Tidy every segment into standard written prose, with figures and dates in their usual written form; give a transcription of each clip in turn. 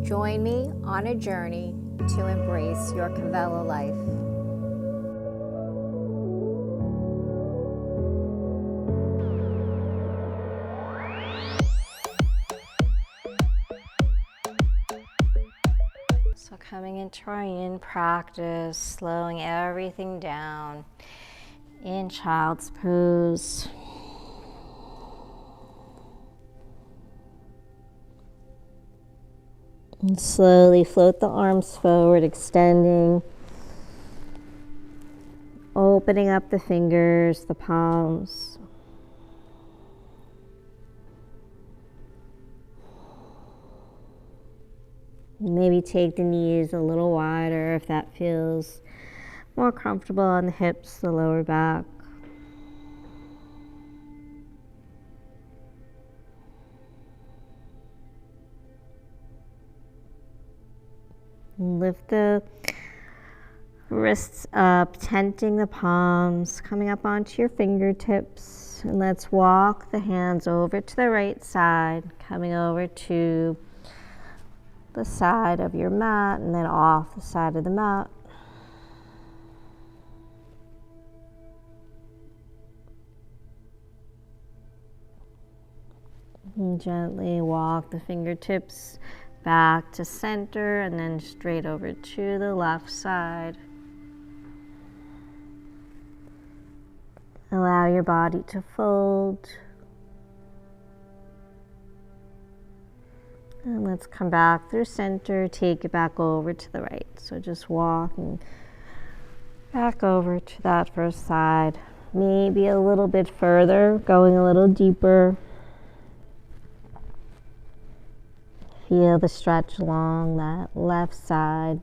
Join me on a journey to embrace your Kavela life. So coming into our yin practice, slowing everything down in child's pose. And slowly float the arms forward, extending, opening up the fingers, the palms. Maybe take the knees a little wider if that feels more comfortable on the hips, the lower back. Lift the wrists up, tenting the palms, coming up onto your fingertips. And let's walk the hands over to the right side, coming over to the side of your mat and then off the side of the mat. And gently walk the fingertips back to center and then straight over to the left side. Allow your body to fold. And let's come back through center, take it back over to the right. So just walking back over to that first side. Maybe a little bit further, going a little deeper. Feel the stretch along that left side.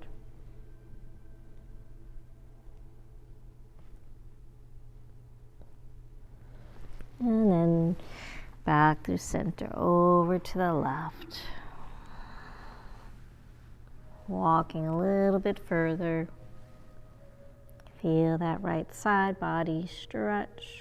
And then back through center, over to the left. Walking a little bit further. Feel that right side body stretch.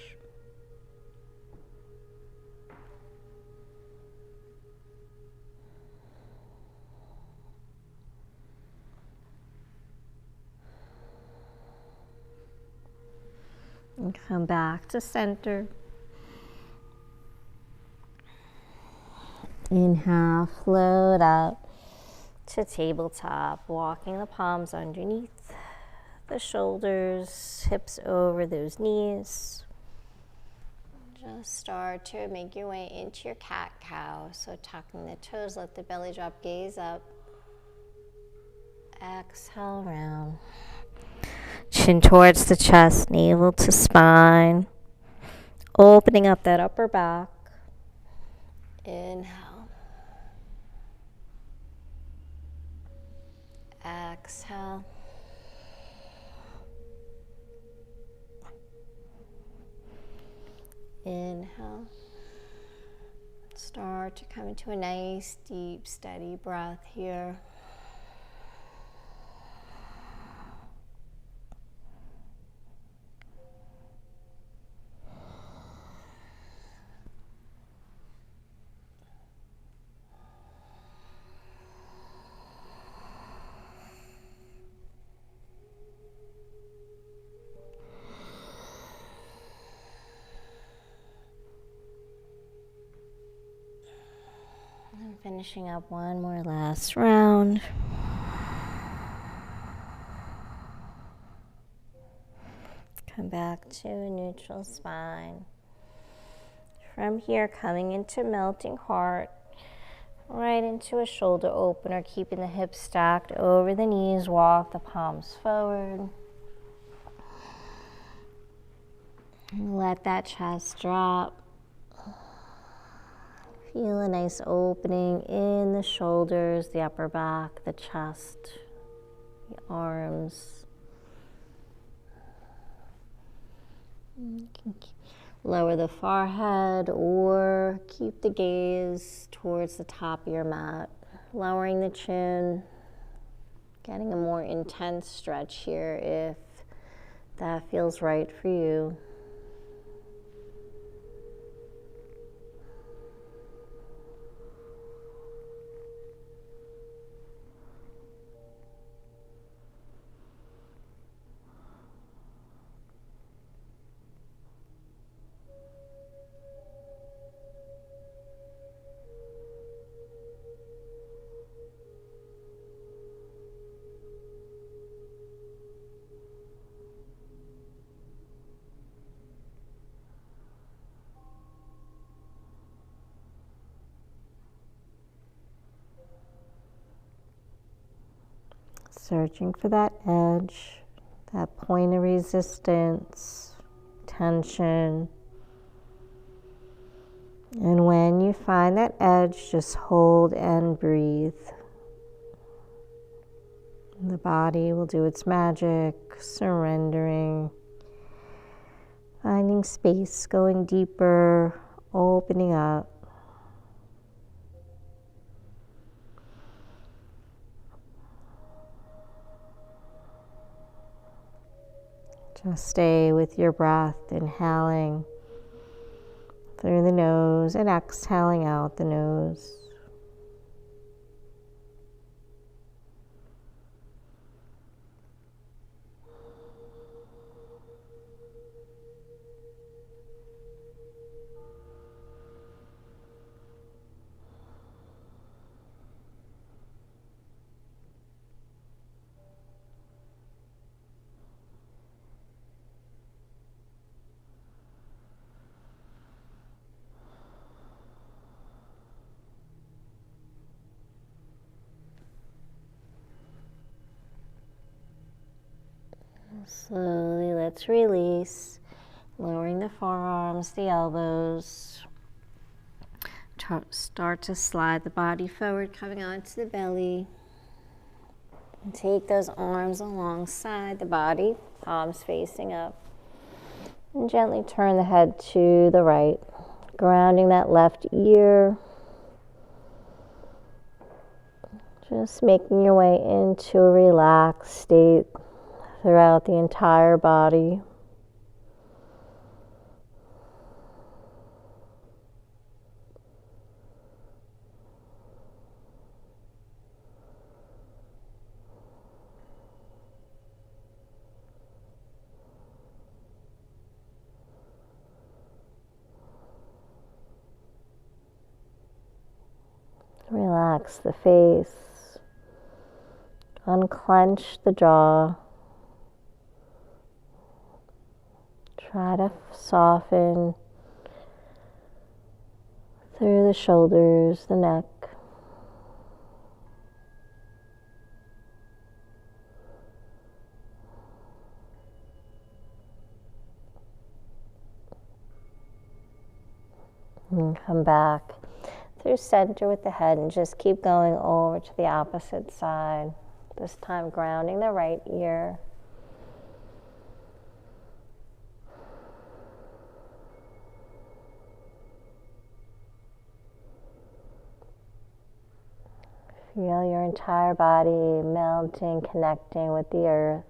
And come back to center. Inhale, float up to tabletop, walking the palms underneath the shoulders, hips over those knees. Just start to make your way into your cat-cow. So tucking the toes, let the belly drop, gaze up. Exhale, round. Chin towards the chest, navel to spine. Opening up that upper back. Inhale. Exhale. Inhale. Start to come into a nice, deep, steady breath here. And finishing up one more last round. Come back to a neutral spine. From here, coming into melting heart, right into a shoulder opener, keeping the hips stacked over the knees, walk the palms forward. And let that chest drop. Feel a nice opening in the shoulders, the upper back, the chest, the arms. You can lower the forehead or keep the gaze towards the top of your mat, lowering the chin, getting a more intense stretch here if that feels right for you. searching for that edge, that point of resistance, tension. And when you find that edge, just hold and breathe. The body will do its magic, surrendering, finding space, going deeper, opening up. Just stay with your breath, inhaling through the nose and exhaling out the nose. Slowly, let's release, lowering the forearms, the elbows. Start to slide the body forward, coming onto the belly. And take those arms alongside the body, palms facing up. And gently turn the head to the right, grounding that left ear. Just making your way into a relaxed state throughout the entire body. Relax the face, unclench the jaw. Try to soften through the shoulders, the neck. And come back through center with the head and just keep going over to the opposite side. This time grounding the right ear. Feel your entire body melting, connecting with the earth.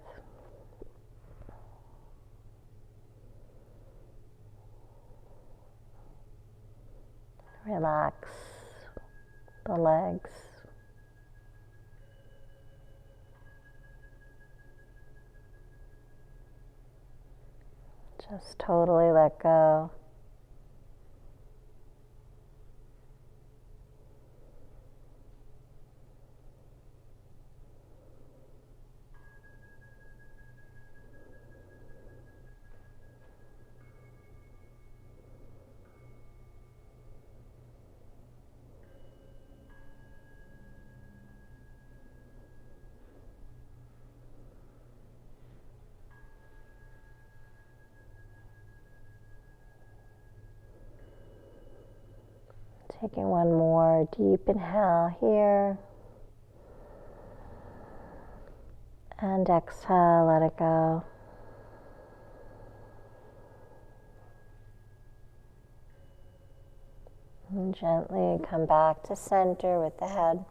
Relax the legs. Just totally let go. Taking one more deep inhale here. And exhale, let it go. And gently come back to center with the head.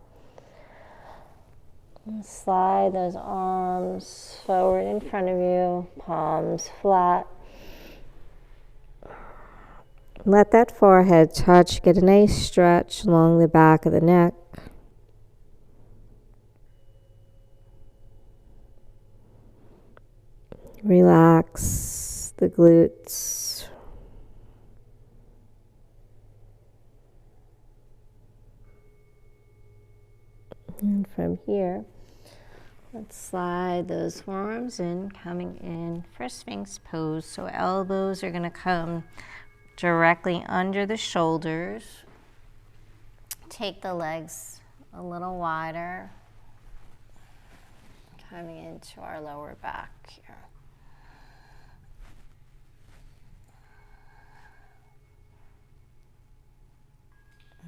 And slide those arms forward in front of you, palms flat. Let that forehead touch, get a nice stretch along the back of the neck. Relax the glutes. And from here, let's slide those forearms in, coming in for Sphinx pose. So elbows are going to come directly under the shoulders. Take the legs a little wider. coming into our lower back here.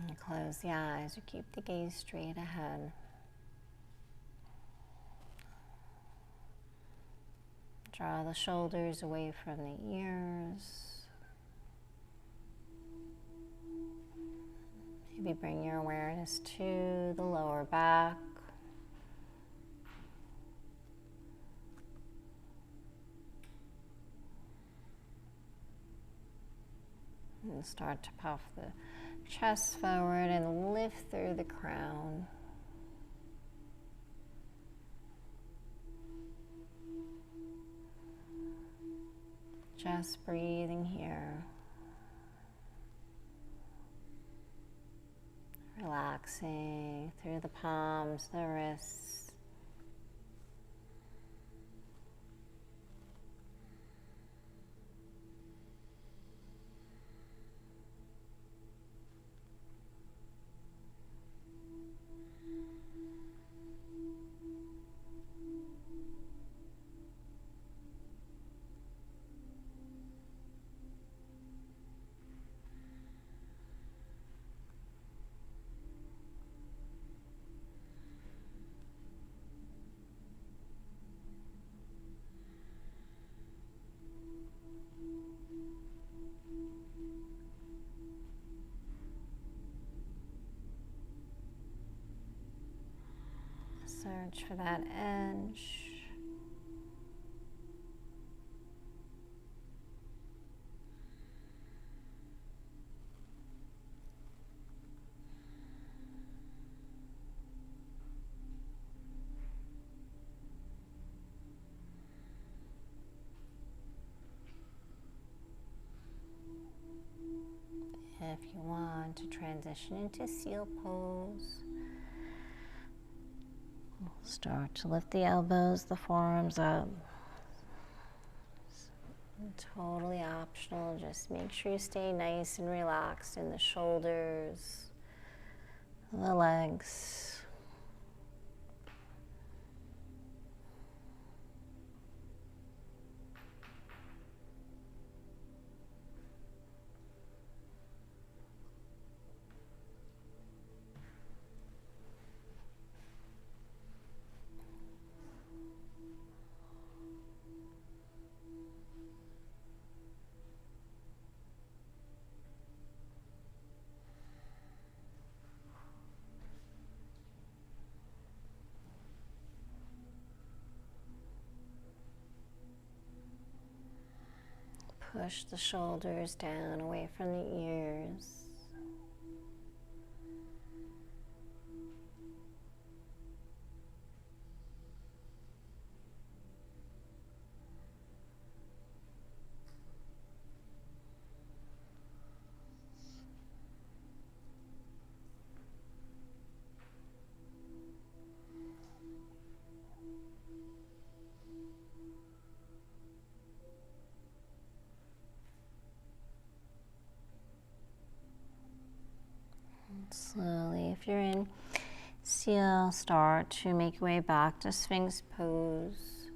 And close the eyes or keep the gaze straight ahead. Draw the shoulders away from the ears. Maybe bring your awareness to the lower back. And start to puff the chest forward and lift through the crown. Just breathing here. Relaxing through the palms, the wrists. Search for that edge. If you want to transition into seal pose, start to lift the elbows, the forearms up. Totally optional. Just make sure you stay nice and relaxed in the shoulders, the legs. Push the shoulders down away from the ears. Slowly, if you're in seal, start to make your way back to Sphinx pose.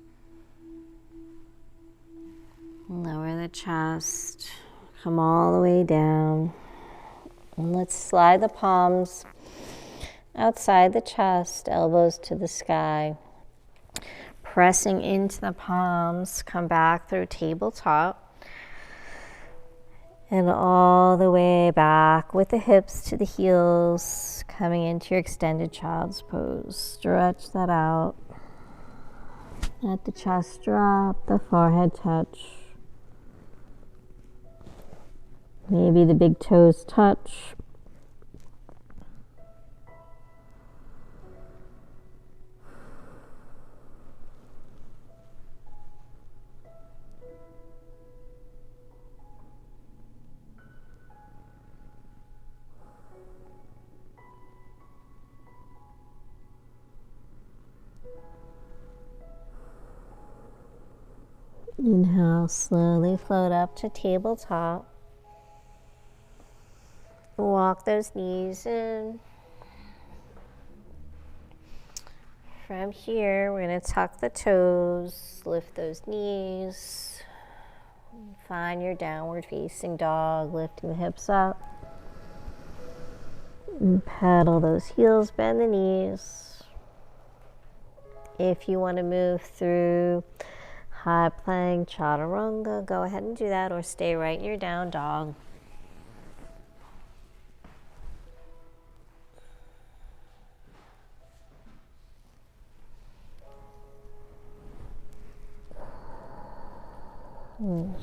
Lower the chest, come all the way down. And let's slide the palms outside the chest, elbows to the sky. Pressing into the palms, come back through tabletop. And all the way back with the hips to the heels, coming into your extended child's pose. Stretch that out. Let the chest drop, the forehead touch. Maybe the big toes touch. Inhale, slowly float up to tabletop. Walk those knees in. From here, we're going to tuck the toes, lift those knees, find your downward facing dog, lifting the hips up. And pedal those heels, bend the knees. If you want to move through high plank, chaturanga, go ahead and do that, or stay right in your down dog.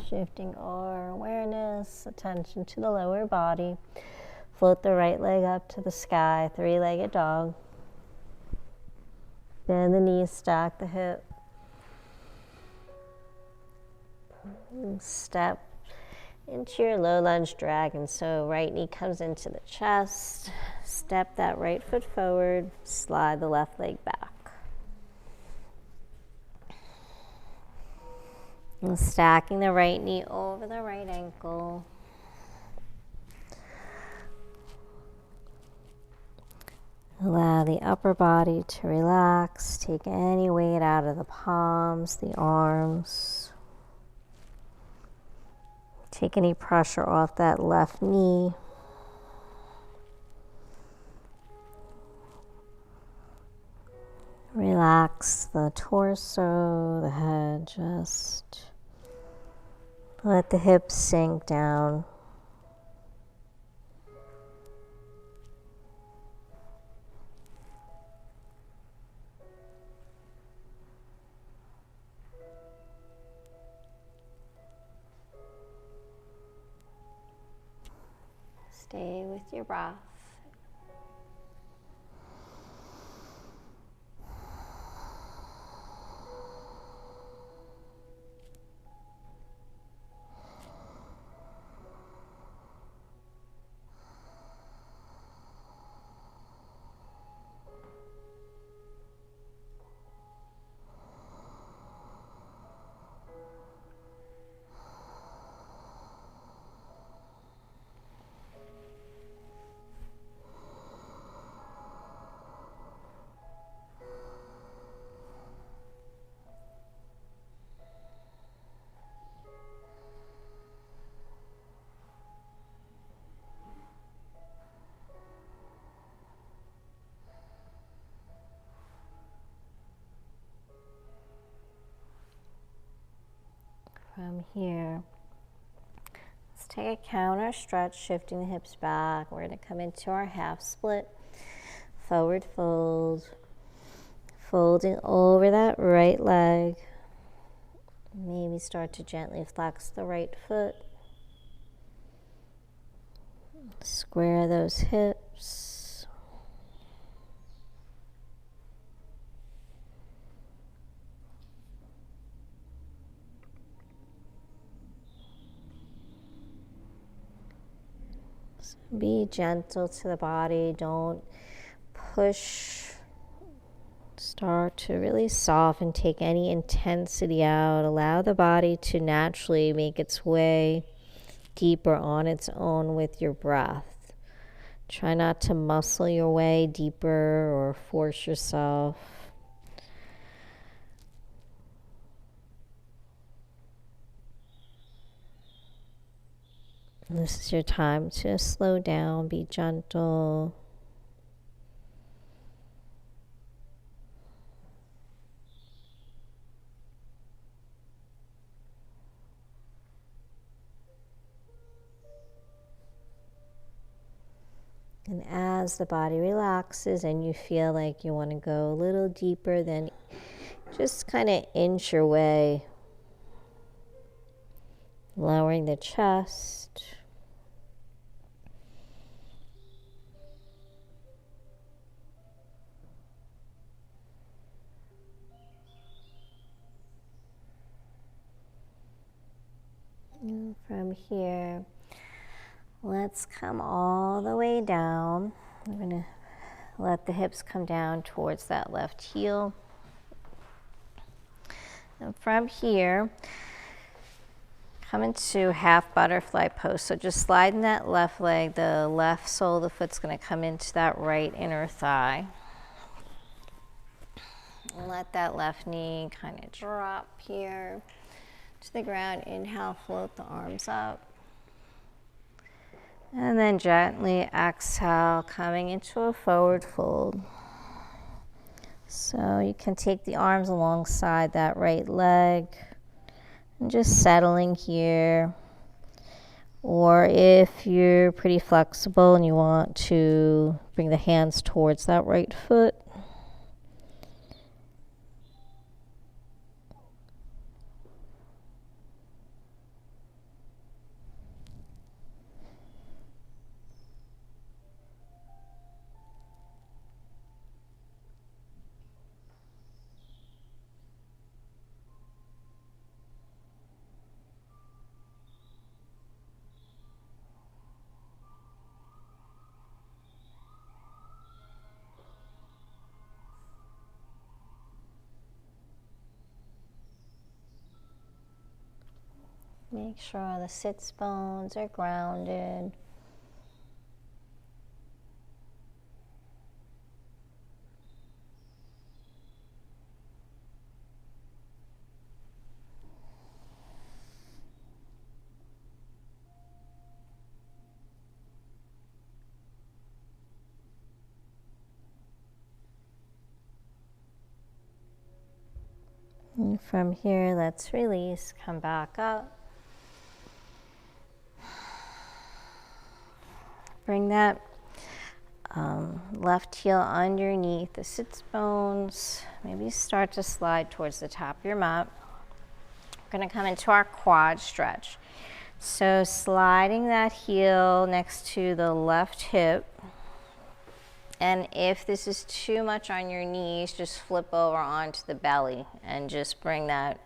Shifting our awareness, attention to the lower body. Float the right leg up to the sky, three-legged dog. Bend the knees, stack the hip. Step into your low lunge dragon. So right knee comes into the chest. Step that right foot forward, slide the left leg back. And stacking the right knee over the right ankle. Allow the upper body to relax. Take any weight out of the palms, the arms. Take any pressure off that left knee. Relax the torso, the head, just let the hips sink down. Stay with your breath. From here, let's take a counter stretch, shifting the hips back. We're going to come into our half split, forward fold, folding over that right leg. Maybe start to gently flex the right foot. Square those hips. Be gentle to the body. Don't push. Start to really soften. Take any intensity out. Allow the body to naturally make its way deeper on its own with your breath. Try not to muscle your way deeper or force yourself. This is your time to slow down, be gentle. And as the body relaxes and you feel like you want to go a little deeper, then just kind of inch your way, lowering the chest. And from here, let's come all the way down. We're going to let the hips come down towards that left heel. And from here, come into half butterfly pose. So just sliding that left leg, the left sole of the foot's going to come into that right inner thigh. Let that left knee kind of drop here to the ground. Inhale, float the arms up. And then gently exhale, coming into a forward fold. So you can take the arms alongside that right leg and just settling here. Or if you're pretty flexible and you want to bring the hands towards that right foot, make sure the sits bones are grounded. And from here, let's release, come back up. Bring that left heel underneath the sits bones. Maybe start to slide towards the top of your mat. We're going to come into our quad stretch. So sliding that heel next to the left hip. And if this is too much on your knees, just flip over onto the belly and just bring that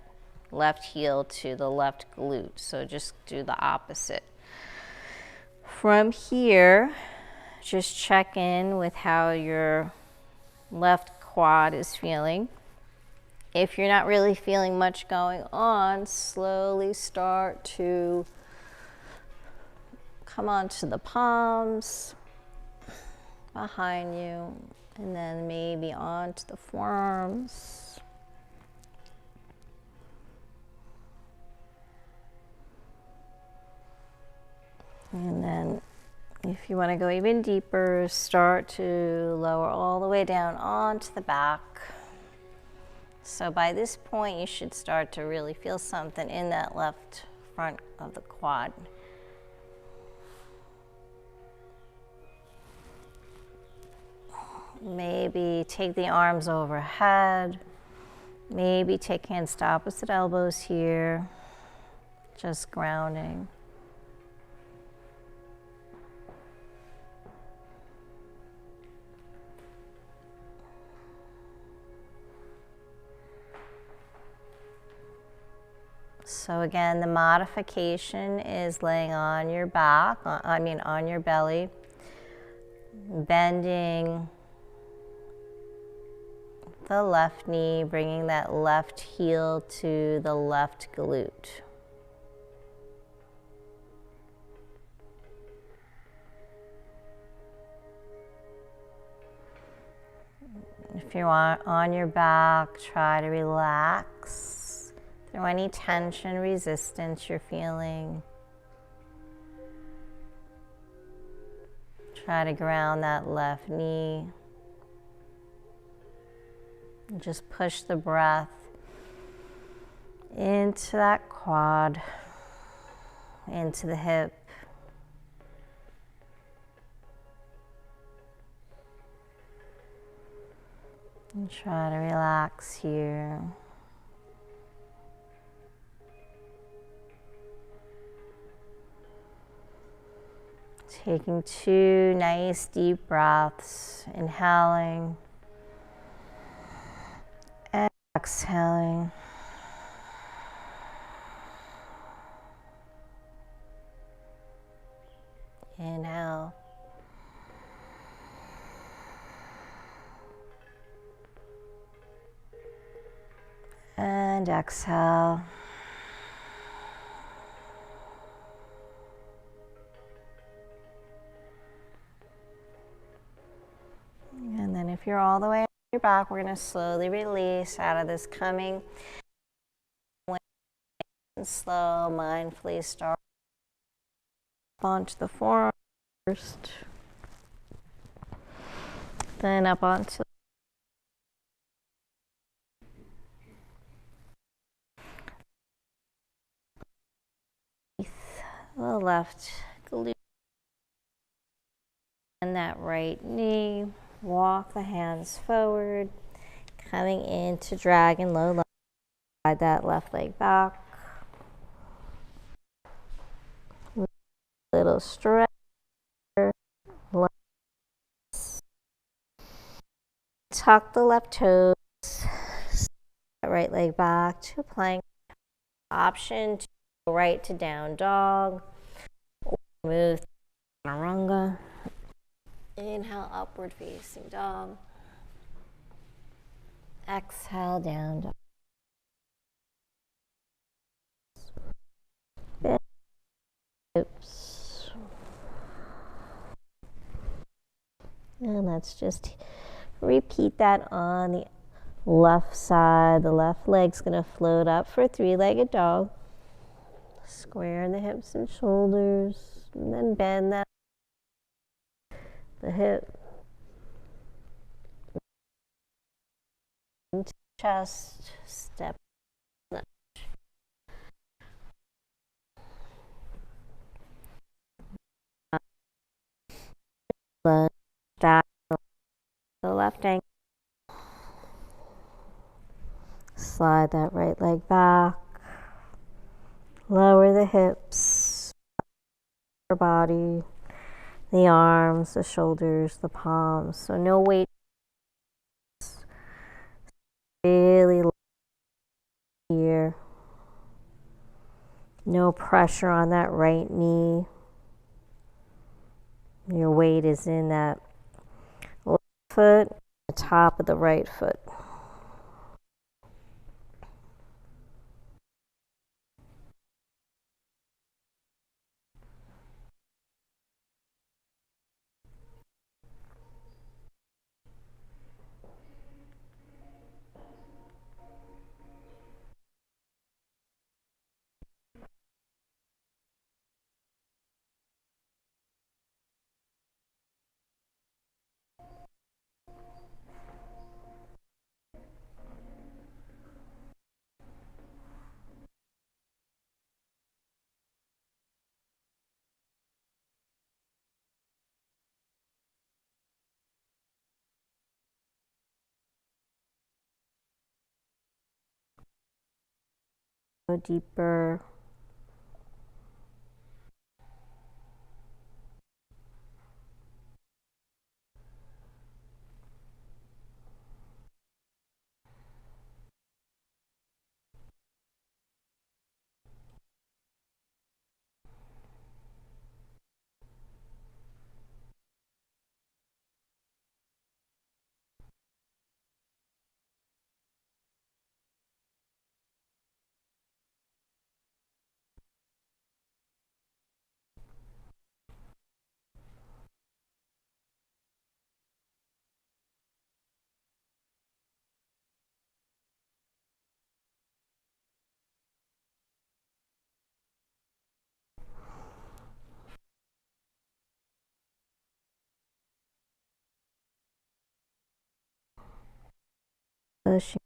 left heel to the left glute. So just do the opposite. From here, just check in with how your left quad is feeling. If you're not really feeling much going on, slowly start to come onto the palms behind you, and then maybe onto the forearms. And then if you want to go even deeper, start to lower all the way down onto the back. So by this point, you should start to really feel something in that left front of the quad. Maybe take the arms overhead. Maybe take hands to opposite elbows here. Just grounding. So again, the modification is laying on your back, on your belly, bending the left knee, bringing that left heel to the left glute. If you're on your back, try to relax through any tension, resistance you're feeling. Try to ground that left knee. Just push the breath into that quad, into the hip. And try to relax here. Taking 2 nice deep breaths, inhaling and exhaling. Inhale. And exhale. And then if you're all the way on your your back. We're going to slowly release out of this coming. And slow, mindfully start onto the forearm first. Then up onto the left glute and that right knee. Walk the hands forward, coming into dragon low. Slide that left leg back. Little stretch. Tuck the left toes. Right leg back to plank. Option to go right to down dog. Move to chaturanga. Inhale, upward facing dog. Exhale, down dog. Bend hips. And let's just repeat that on the left side. The left leg's going to float up for a three-legged dog. Square the hips and shoulders. And then bend that. The hip. Into chest. Step. Down the left ankle. Slide that right leg back. Lower the hips, your body, the arms, the shoulders, the palms. So no weight. Really low here. No pressure on that right knee. Your weight is in that left foot, the top of the right foot. Go deeper. Pushing.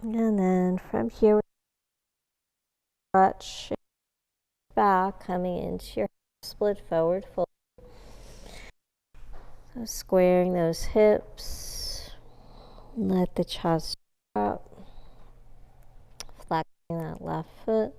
And then from here, stretch back, coming into your split forward fold. So squaring those hips. Let the chest drop. Flexing that left foot.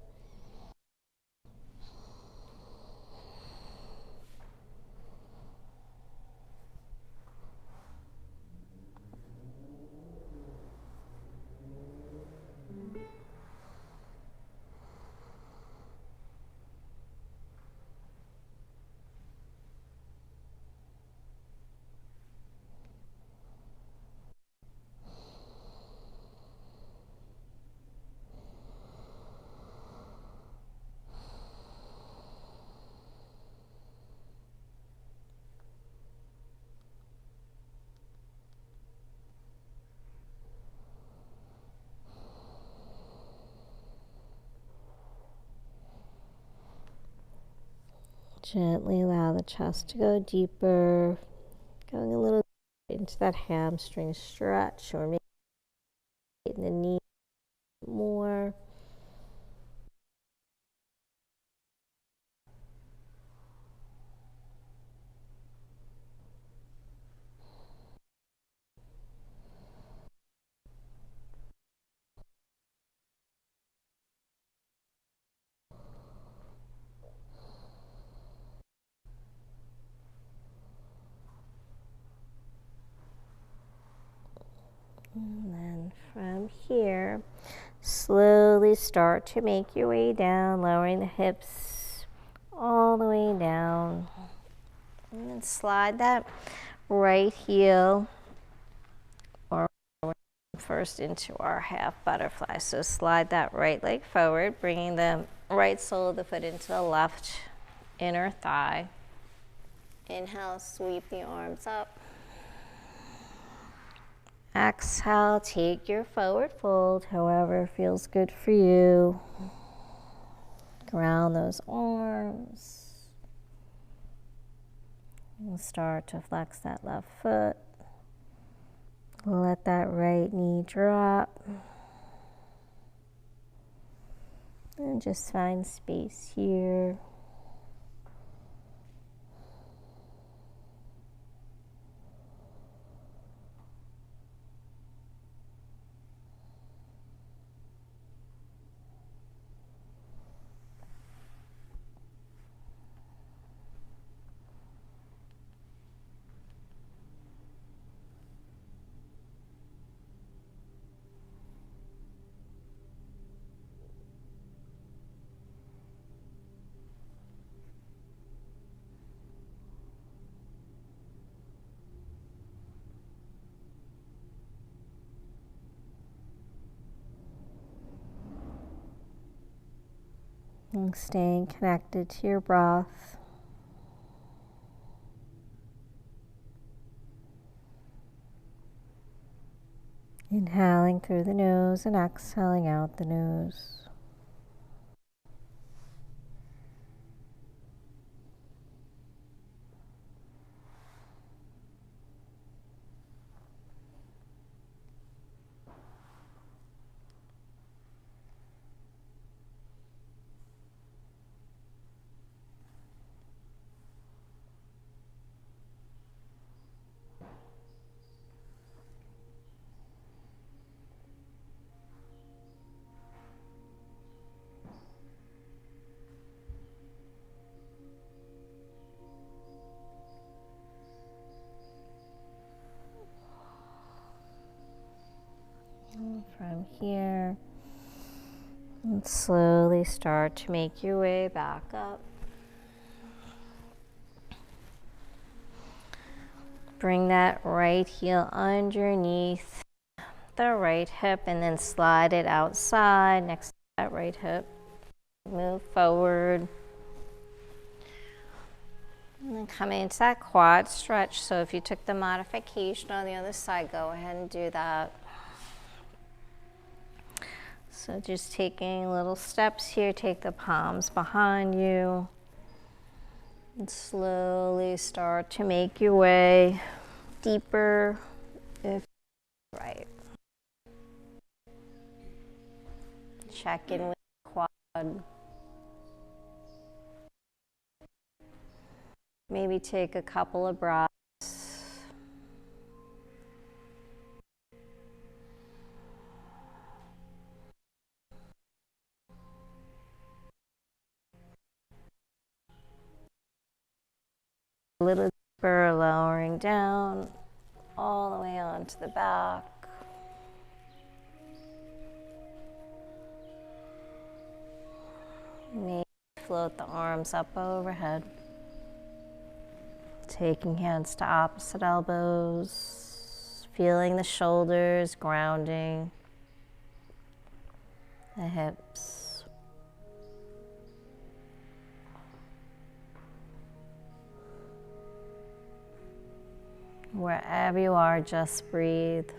Gently allow the chest to go deeper, going a little into that hamstring stretch, or maybe in the knee more. And then from here, slowly start to make your way down, lowering the hips all the way down. And then slide that right heel or first into our half butterfly. So slide that right leg forward, bringing the right sole of the foot into the left inner thigh. Inhale, sweep the arms up. Exhale, take your forward fold, however feels good for you. Ground those arms. And start to flex that left foot. Let that right knee drop. And just find space here. And staying connected to your breath. Inhaling through the nose and exhaling out the nose. From here, and slowly start to make your way back up. Bring that right heel underneath the right hip and then slide it outside next to that right hip. Move forward. And then coming into that quad stretch. So if you took the modification on the other side, go ahead and do that. So just taking little steps here, take the palms behind you and slowly start to make your way deeper if right. Check in with the quad. Maybe take a couple of breaths. A little deeper, lowering down all the way onto the back. Maybe float the arms up overhead. Taking hands to opposite elbows, feeling the shoulders, grounding the hips. Wherever you are, just breathe.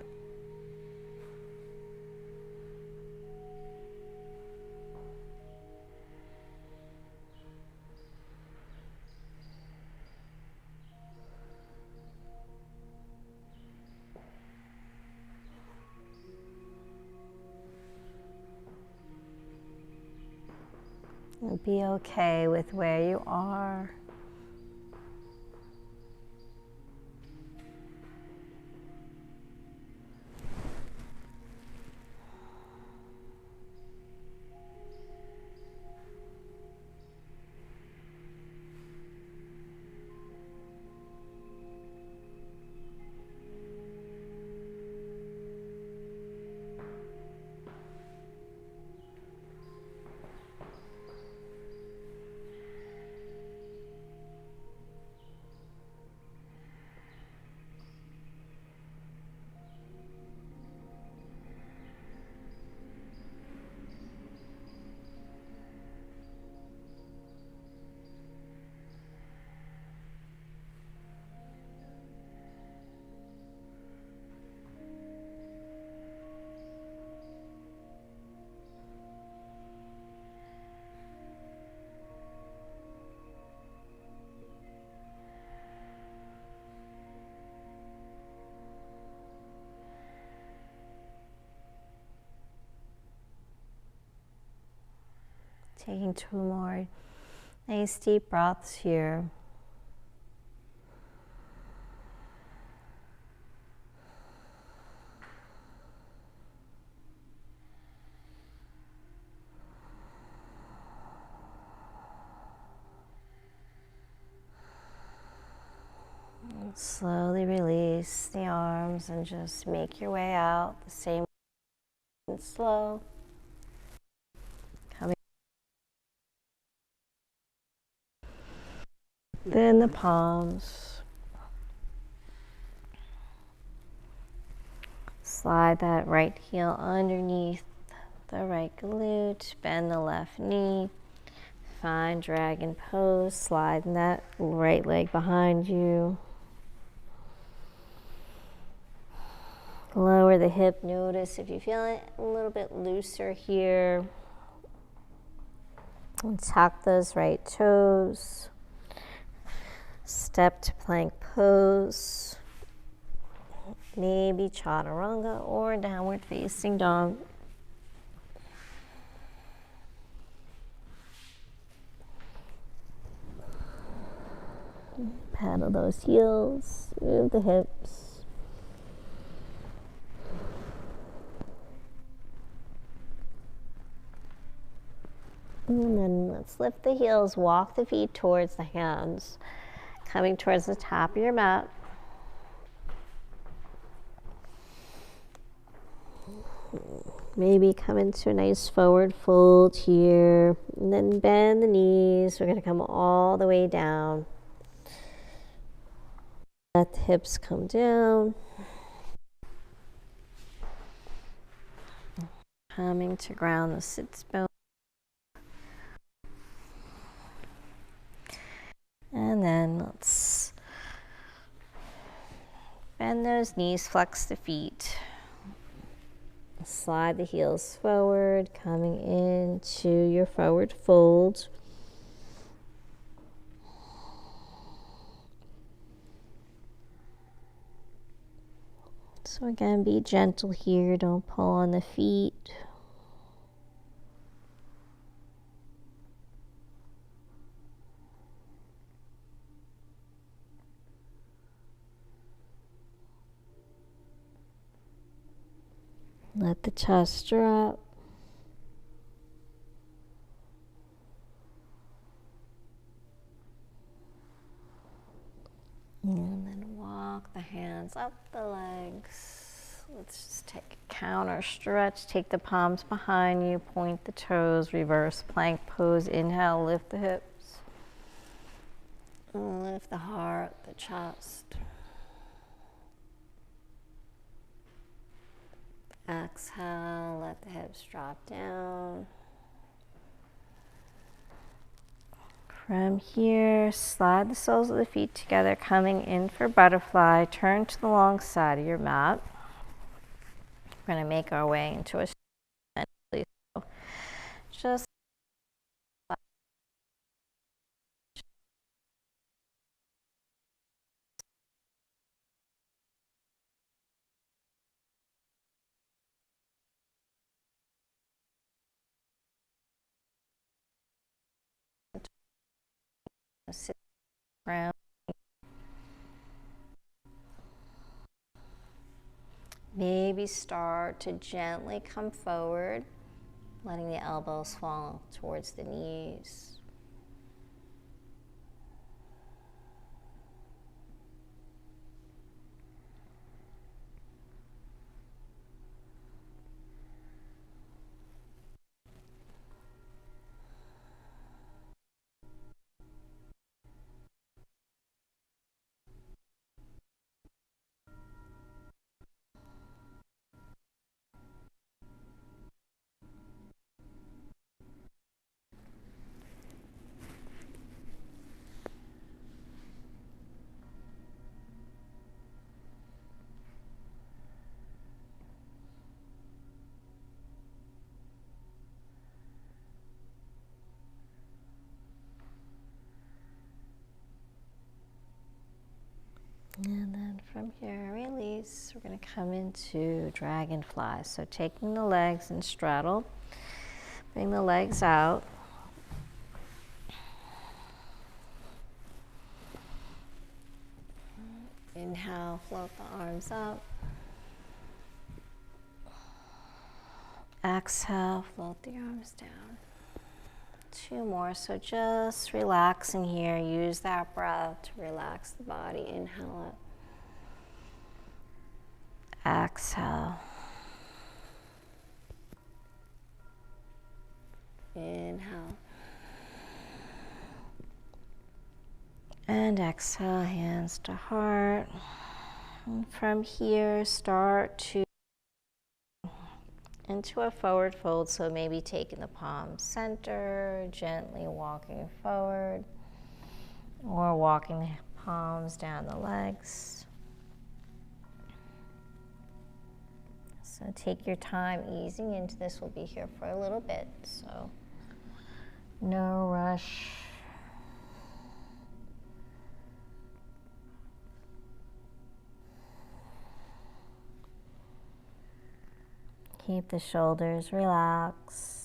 And be okay with where you are. Taking 2 more nice deep breaths here. And slowly release the arms and just make your way out the same and slow. Coming. Then the palms. Slide that right heel underneath the right glute. Bend the left knee. Find dragon pose. Slide that right leg behind you. Lower the hip. Notice if you feel it a little bit looser here. And tuck those right toes. Step to plank pose. Maybe chaturanga or downward facing dog. Paddle those heels, move the hips. And then let's lift the heels, walk the feet towards the hands, coming towards the top of your mat. Maybe come into a nice forward fold here, and then bend the knees. We're going to come all the way down. Let the hips come down. Coming to ground the sits bone. And then let's bend those knees, flex the feet. Slide the heels forward, coming into your forward fold. So again, be gentle here, don't pull on the feet. Let the chest drop. And then walk the hands up the legs. Let's just take a counter stretch. Take the palms behind you, point the toes, reverse plank pose. Inhale, lift the hips. And lift the heart, the chest. Exhale, let the hips drop down. From here, slide the soles of the feet together, coming in for butterfly. Turn to the long side of your mat. We're going to make our way into a just sit around. Maybe start to gently come forward, letting the elbows fall towards the knees. And then from here, release. We're going to come into dragonfly. So taking the legs and straddle, bring the legs out. Inhale, float the arms up. Exhale, float the arms down. 2 more, so just relaxing here. Use that breath to relax the body. Inhale it. Exhale. Inhale. And exhale, hands to heart. And from here, start to into a forward fold, so maybe taking the palms center, gently walking forward, or walking the palms down the legs. So take your time easing into this. We'll be here for a little bit, so no rush. Keep the shoulders relaxed.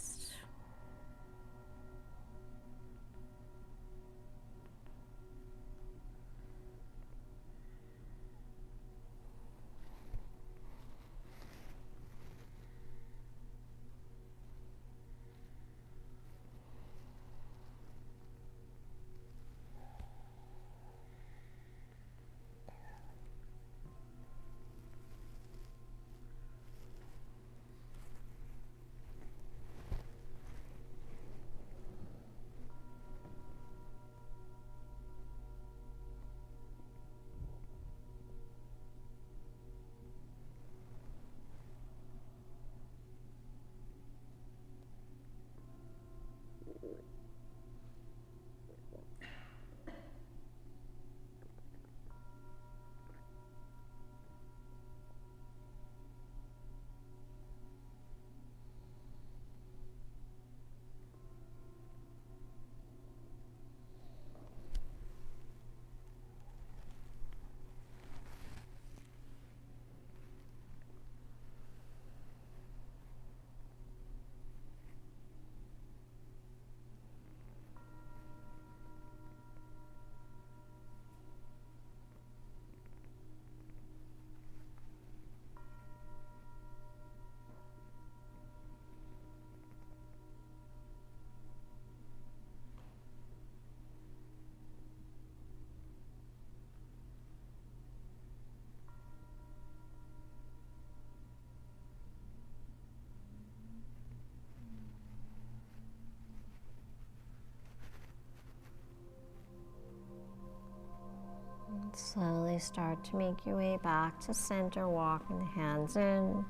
Slowly start to make your way back to center, walking the hands in.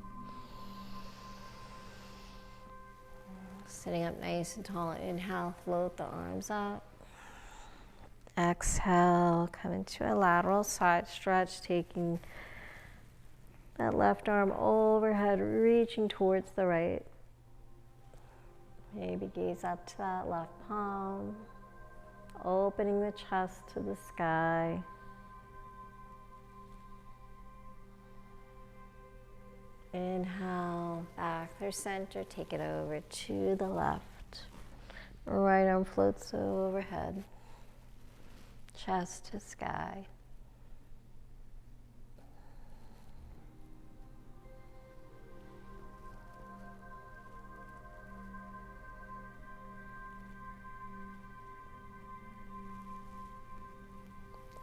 Sitting up nice and tall. Inhale, float the arms up. Exhale, come into a lateral side stretch, taking that left arm overhead, reaching towards the right. Maybe gaze up to that left palm, opening the chest to the sky. Inhale, back through center, take it over to the left. Right arm floats overhead. chest to sky.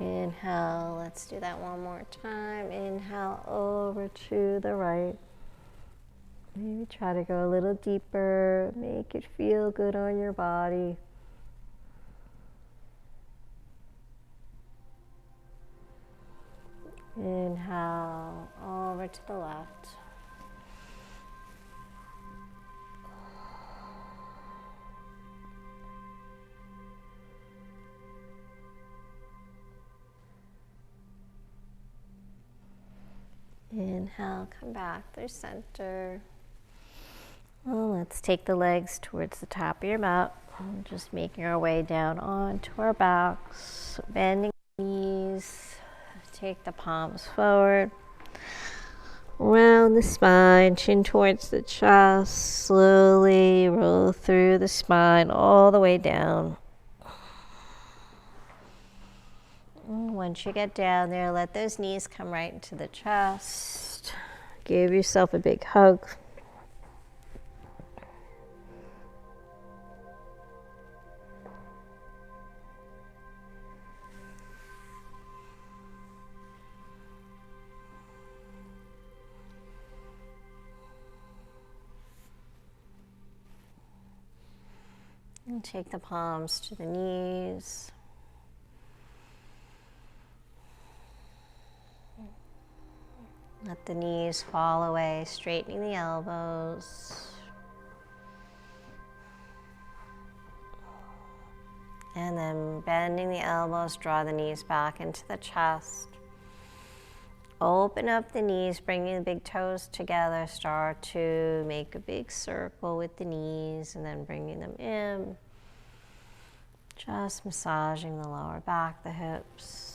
Inhale, let's do that one more time. Inhale over to the right. Maybe try to go a little deeper, make it feel good on your body. Inhale over to the left. Inhale, come back through center. Well, let's take the legs towards the top of your mat. And just making our way down onto our backs, bending the knees. Take the palms forward. Round the spine, chin towards the chest. Slowly roll through the spine all the way down. And once you get down there, let those knees come right into the chest. Give yourself a big hug. And take the palms to the knees. Let the knees fall away, straightening the elbows. And then bending the elbows, draw the knees back into the chest. Open up the knees, bringing the big toes together. Start to make a big circle with the knees and then bringing them in. Just massaging the lower back, the hips.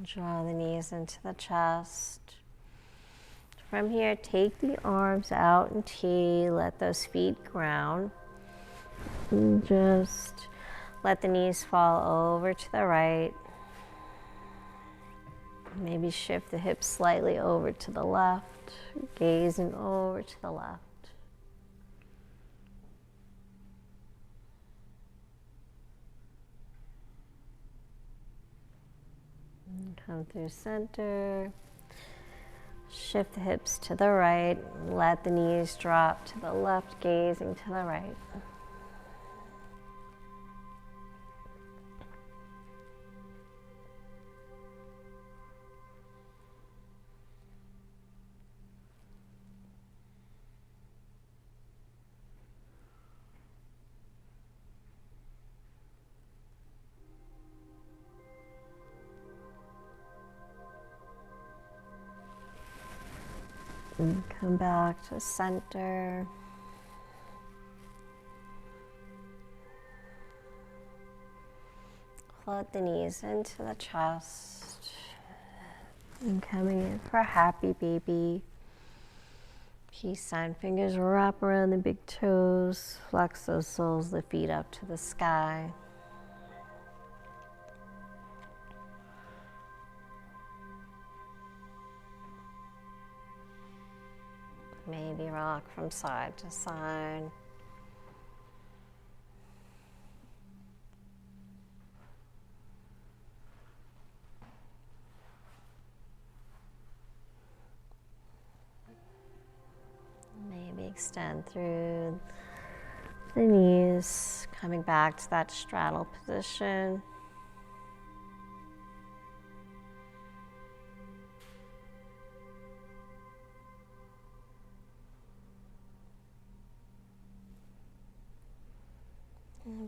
Draw the knees into the chest. From here, take the arms out in T. Let those feet ground. And just let the knees fall over to the right. Maybe shift the hips slightly over to the left. Gazing over to the left. Come through center. Shift the hips to the right. Let the knees drop to the left, gazing to the right. And come back to center. Float the knees into the chest. And coming in for a happy baby. Peace sign, fingers wrap around the big toes. Flex those soles, the feet up to the sky. Maybe rock from side to side. Maybe extend through the knees, coming back to that straddle position.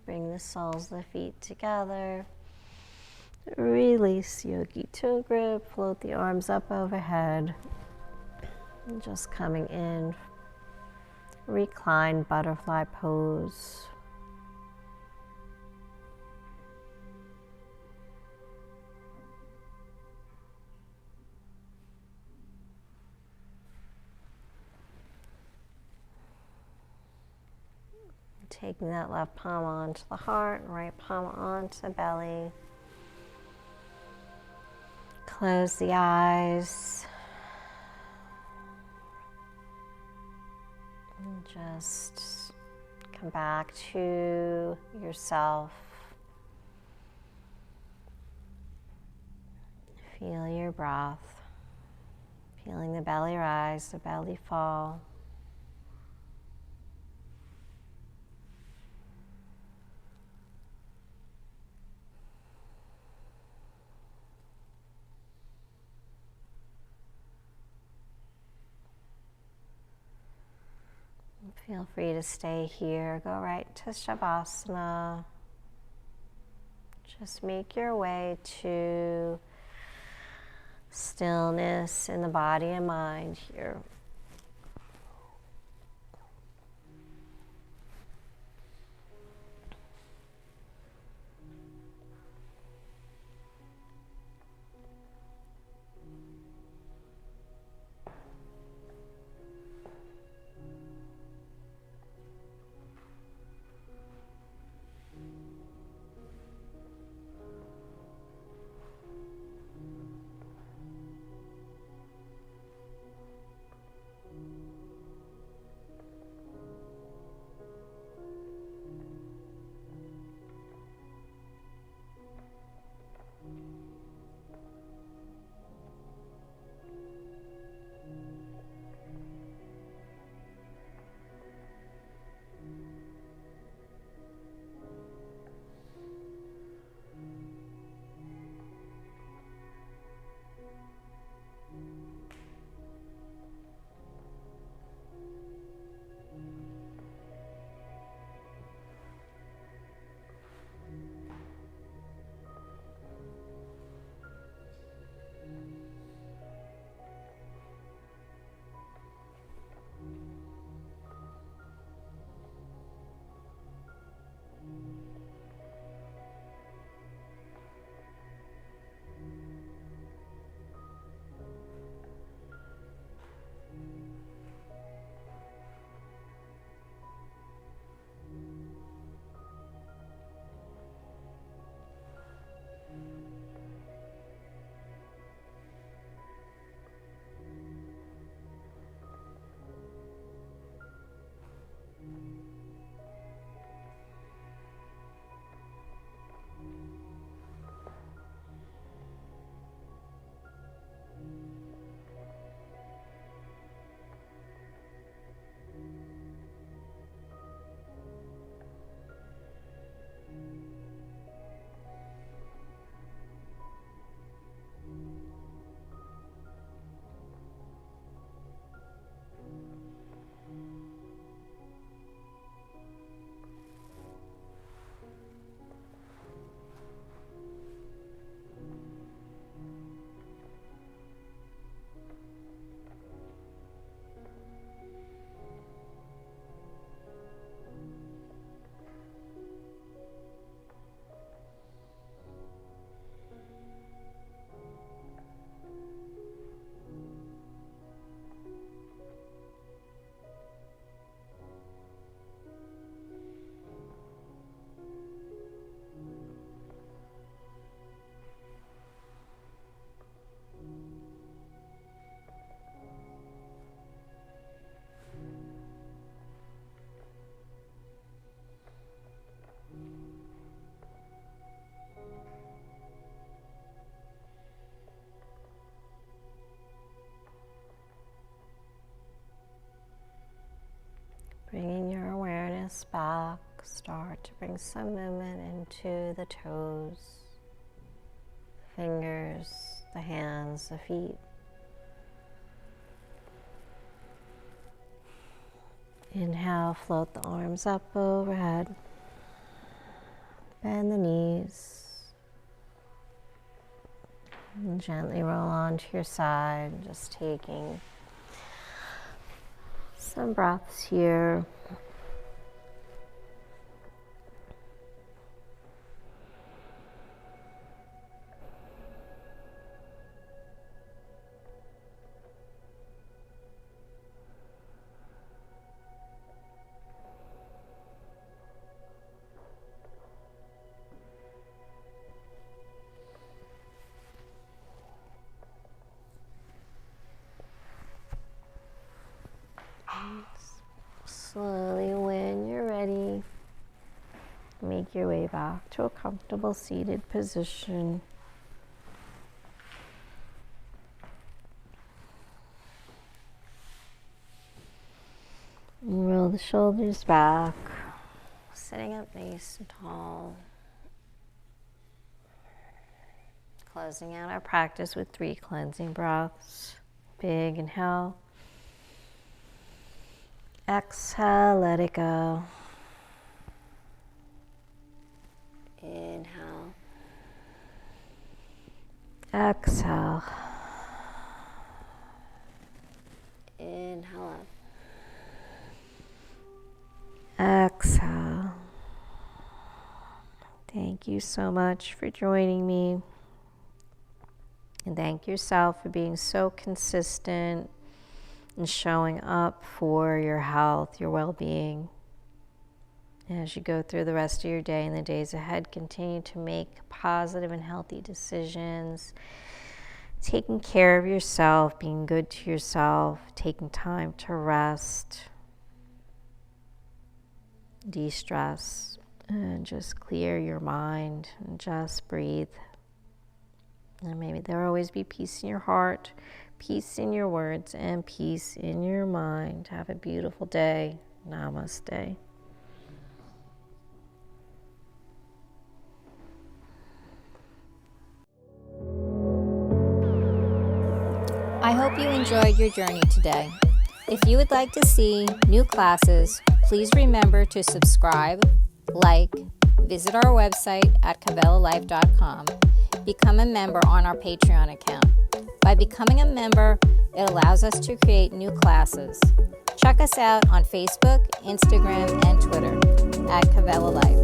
Bring the soles of the feet together. Release yogi toe grip. Float the arms up overhead. And just coming in. Recline butterfly pose. Taking that left palm onto the heart, right palm onto the belly. Close the eyes. And just come back to yourself. Feel your breath. Feeling the belly rise, the belly fall. Feel free to stay here. Go right to Shavasana. Just make your way to stillness in the body and mind here. Bringing your awareness back, start to bring some movement into the toes, fingers, the hands, the feet. Inhale, float the arms up overhead. Bend the knees. And gently roll onto your side, just taking some breaths here. make your way back to a comfortable seated position. Roll the shoulders back, sitting up nice and tall. Closing out our practice with 3 cleansing breaths. Big inhale. Exhale, let it go. Inhale. Exhale. Inhale up. Exhale. Thank you so much for joining me. And thank yourself for being so consistent and showing up for your health, your well-being. As you go through the rest of your day and the days ahead, continue to make positive and healthy decisions, taking care of yourself, being good to yourself, taking time to rest, de-stress, and just clear your mind and just breathe. And maybe there will always be peace in your heart, peace in your words, and peace in your mind. Have a beautiful day. Namaste. I hope you enjoyed your journey today. If you would like to see new classes, please remember to subscribe, like, visit our website at kavelalife.com. Become a member on our Patreon account. By becoming a member, it allows us to create new classes. Check us out on Facebook, Instagram, and Twitter at Kavela Life.